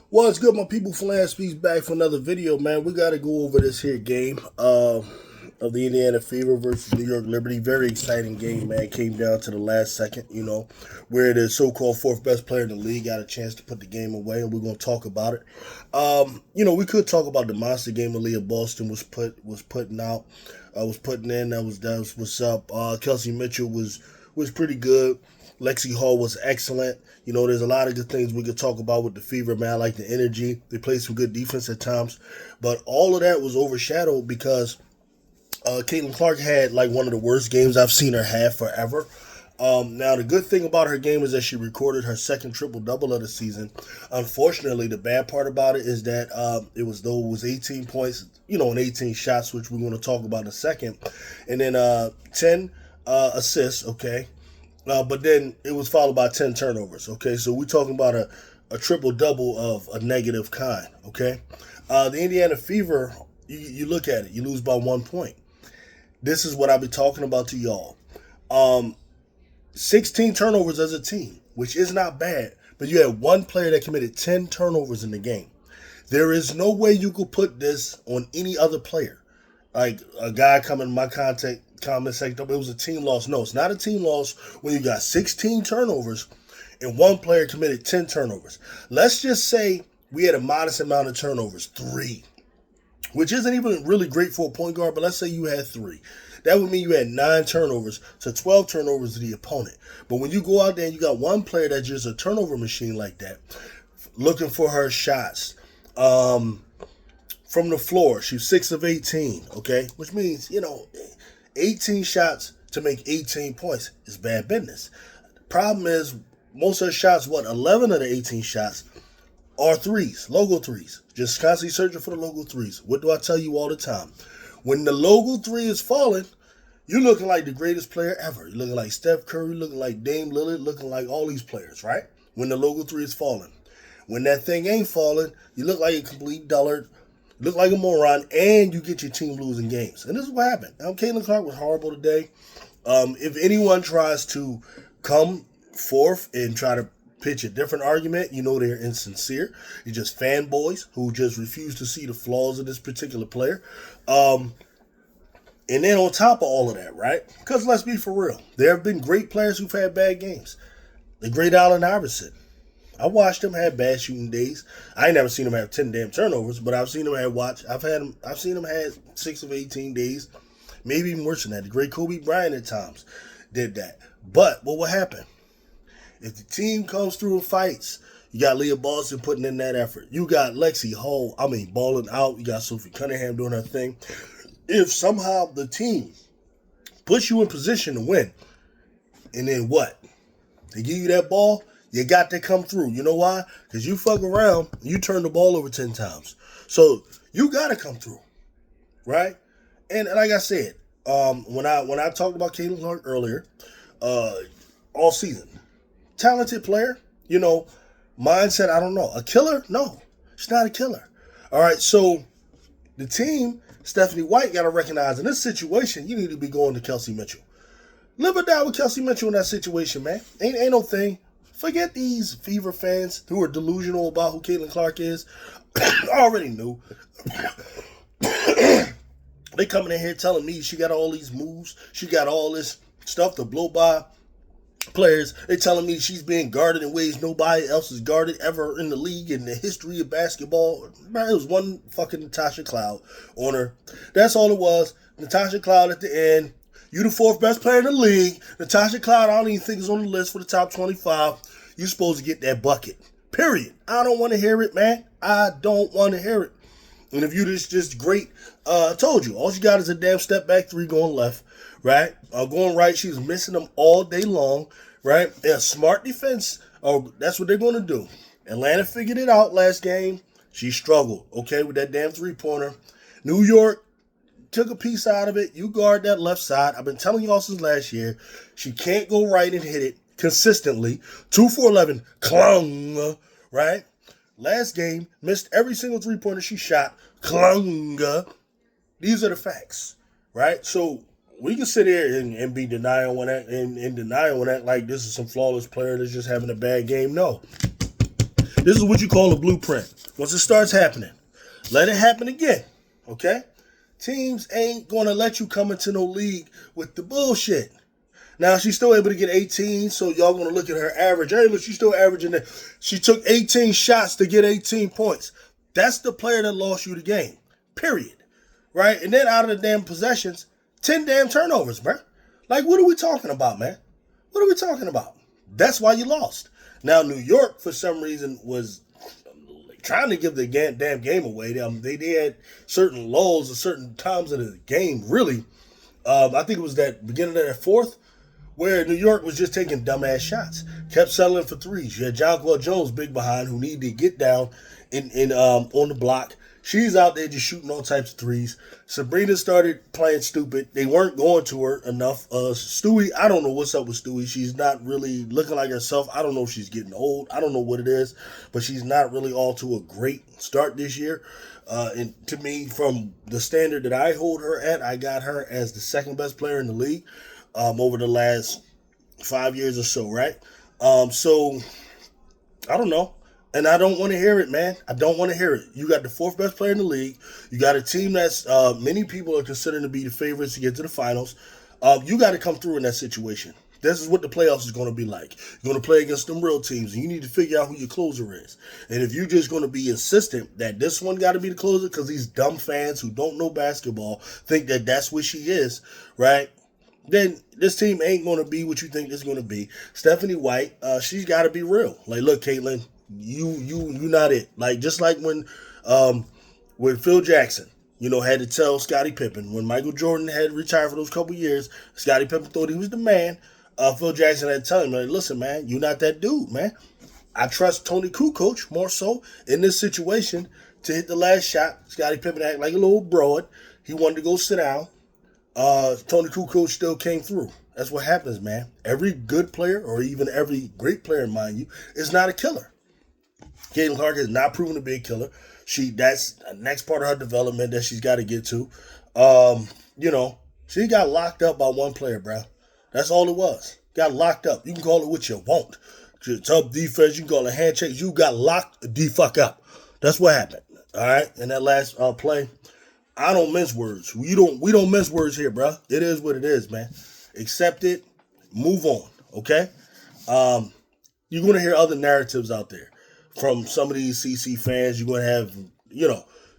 What's good, my people? Flan Speaks back for another video, man. We got to go over this here game of the Indiana Fever versus New York Liberty. Very exciting game, man. Came down to the last second, where the so-called fourth best player in the league got a chance to put the game away, and we're going to talk about it. We could talk about the monster game Aaliyah Boston was putting out, was putting in. That was what's up. Kelsey Mitchell was pretty good. Lexi Hall was excellent. There's a lot of good things we could talk about with the Fever, man. I like the energy. They played some good defense at times. But all of that was overshadowed because Caitlin Clark had like one of the worst games I've seen her have forever. Now, the good thing about her game is that she recorded her second triple-double of the season. Unfortunately, the bad part about it is that it was 18 points, and 18 shots, which we're going to talk about in a second. And then 10 assists, okay? But then it was followed by 10 turnovers, okay? So we're talking about a triple-double of a negative kind, okay? The Indiana Fever, you look at it, you lose by 1 point. This is what I've been talking about to y'all. 16 turnovers as a team, which is not bad, but you had one player that committed 10 turnovers in the game. There is no way you could put this on any other player. Like a guy coming in my comment section, it was a team loss. No, it's not a team loss when you got 16 turnovers and one player committed 10 turnovers. Let's just say we had a modest amount of turnovers, 3, which isn't even really great for a point guard, but let's say you had 3. That would mean you had 9 turnovers to 12 turnovers to the opponent. But when you go out there and you got one player that's just a turnover machine like that, looking for her shots, from the floor, she's 6 of 18, okay? Which means, 18 shots to make 18 points is bad business. Problem is, most of her shots, 11 of the 18 shots are threes, logo threes. Just constantly searching for the logo threes. What do I tell you all the time? When the logo 3 is falling, you're looking like the greatest player ever. You're looking like Steph Curry, looking like Dame Lillard, looking like all these players, right? When the logo 3 is falling. When that thing ain't falling, you look like a complete dullard, look like a moron, and you get your team losing games. And this is what happened. Caitlin Clark was horrible today. If anyone tries to come forth and try to pitch a different argument, they're insincere. You're just fanboys who just refuse to see the flaws of this particular player. And then on top of all of that, right? Because let's be for real. There have been great players who've had bad games. The great Allen Iverson. I watched him have bad shooting days. I ain't never seen him have 10 damn turnovers, but I've seen him I've seen him have 6 of 18 days, maybe even worse than that. The great Kobe Bryant at times did that. But what will happen? If the team comes through and fights, you got Leah Boston putting in that effort. You got Lexi Hall, balling out. You got Sophie Cunningham doing her thing. If somehow the team puts you in position to win, and then what? They give you that ball, you got to come through. You know why? Because you fuck around, you turn the ball over 10 times. So you got to come through, right? And like I said, when I talked about Caitlin Clark earlier, all season, talented player, mindset, I don't know. A killer? No, she's not a killer. All right, so the team, Stephanie White, got to recognize in this situation, you need to be going to Kelsey Mitchell. Live or die with Kelsey Mitchell in that situation, man. Ain't no thing. Forget these Fever fans who are delusional about who Caitlin Clark is. I already knew. They coming in here telling me she got all these moves. She got all this stuff to blow by players. They telling me she's being guarded in ways nobody else is guarded ever in the league in the history of basketball. Man, it was one fucking Natasha Cloud on her. That's all it was. Natasha Cloud at the end. You the 4th best player in the league. Natasha Cloud, I don't even think is on the list for the top 25. You're supposed to get that bucket. Period. I don't want to hear it, man. I don't want to hear it. And if you just great, I told you, all she got is a damn step back 3 going left, right? Going right, she was missing them all day long, right? And smart defense, that's what they're going to do. Atlanta figured it out last game. She struggled, okay, with that damn 3-pointer. New York took a piece out of it. You guard that left side. I've been telling y'all since last year. She can't go right and hit it consistently. 2 for 11. Clung. Right? Last game, missed every single 3-pointer she shot. Clung. These are the facts. Right? So we can sit here and be denying when that and denying when that like this is some flawless player that's just having a bad game. No. This is what you call a blueprint. Once it starts happening, let it happen again. Okay? Teams ain't going to let you come into no league with the bullshit. Now, she's still able to get 18, so y'all going to look at her average. Hey, look, she's still averaging it. She took 18 shots to get 18 points. That's the player that lost you the game. Period. Right? And then out of the damn possessions, 10 damn turnovers, bruh. Like, what are we talking about, man? What are we talking about? That's why you lost. Now, New York, for some reason, was trying to give the damn game away. They had certain lulls at certain times of the game, really. I think it was that beginning of that fourth, where New York was just taking dumbass shots. Kept settling for threes. You had Jonquel Jones big behind who needed to get down on the block. She's out there just shooting all types of threes. Sabrina started playing stupid. They weren't going to her enough. Stewie, I don't know what's up with Stewie. She's not really looking like herself. I don't know if she's getting old. I don't know what it is, but she's not really all to a great start this year. And to me, from the standard that I hold her at, I got her as the second best player in the league over the last 5 years or so, right? So, I don't know. And I don't want to hear it, man. I don't want to hear it. You got the fourth best player in the league. You got a team that's many people are considering to be the favorites to get to the finals. You got to come through in that situation. This is what the playoffs is going to be like. You're going to play against them real teams, and you need to figure out who your closer is. And if you're just going to be insistent that this one got to be the closer because these dumb fans who don't know basketball think that that's what she is, right? Then this team ain't going to be what you think it's going to be. Stephanie White, she's got to be real. Like, look, Caitlin, you not it. Like, just like when Phil Jackson, had to tell Scottie Pippen when Michael Jordan had retired for those couple years, Scottie Pippen thought he was the man. Phil Jackson had to tell him, like, listen, man, you're not that dude, man. I trust Tony Kukoc more so in this situation to hit the last shot. Scottie Pippen acted like a little broad. He wanted to go sit down. Tony Kukoc still came through. That's what happens, man. Every good player, or even every great player, mind you, is not a killer. Caitlin Clark has not proven to be a killer. That's the next part of her development that she's got to get to. She got locked up by one player, bro. That's all it was. Got locked up. You can call it what you want. Tough defense, you can call it handshakes. You got locked the fuck up. That's what happened. All right? In that last play, I don't mince words. We don't mince words here, bro. It is what it is, man. Accept it. Move on. Okay? You're going to hear other narratives out there from some of these CC fans. You're going to have,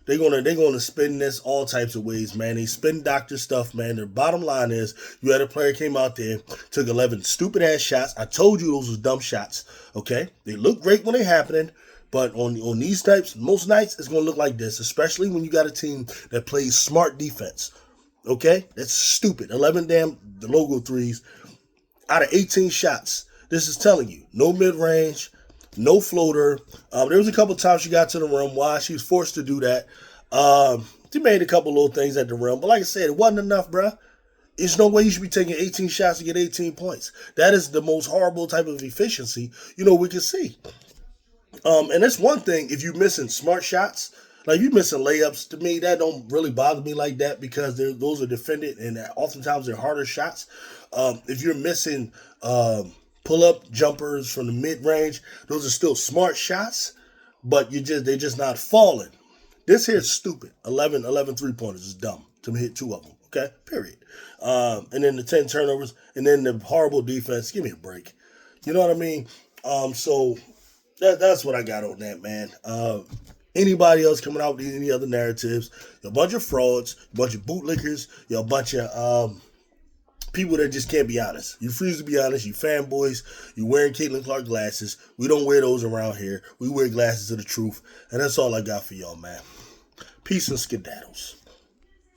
they're going to spin this all types of ways, man. They spin doctor stuff, man. Their bottom line is you had a player came out there, took 11 stupid-ass shots. I told you those was dumb shots, okay? They look great when they're happening, but on these types, most nights, it's going to look like this, especially when you got a team that plays smart defense, okay? That's stupid. 11 damn logo threes out of 18 shots. This is telling you, no mid-range, no floater. There was a couple times she got to the rim. Why? She was forced to do that. She made a couple little things at the rim. But like I said, it wasn't enough, bruh. There's no way you should be taking 18 shots to get 18 points. That is the most horrible type of efficiency, we can see. And that's one thing, if you're missing smart shots, like you're missing layups, to me, that don't really bother me like that because those are defended and oftentimes they're harder shots. If you're missing pull-up jumpers from the mid-range, those are still smart shots, but they're just not falling. This here is stupid. 11 three-pointers is dumb to hit 2 of them, okay? Period. And then the 10 turnovers, and then the horrible defense. Give me a break. You know what I mean? So that's what I got on that, man. Anybody else coming out with any other narratives, you're a bunch of frauds, a bunch of bootlickers, you're a bunch of people that just can't be honest. You refuse to be honest. You fanboys. You wearing Caitlin Clark glasses. We don't wear those around here. We wear glasses of the truth. And that's all I got for y'all, man. Peace and skedaddles.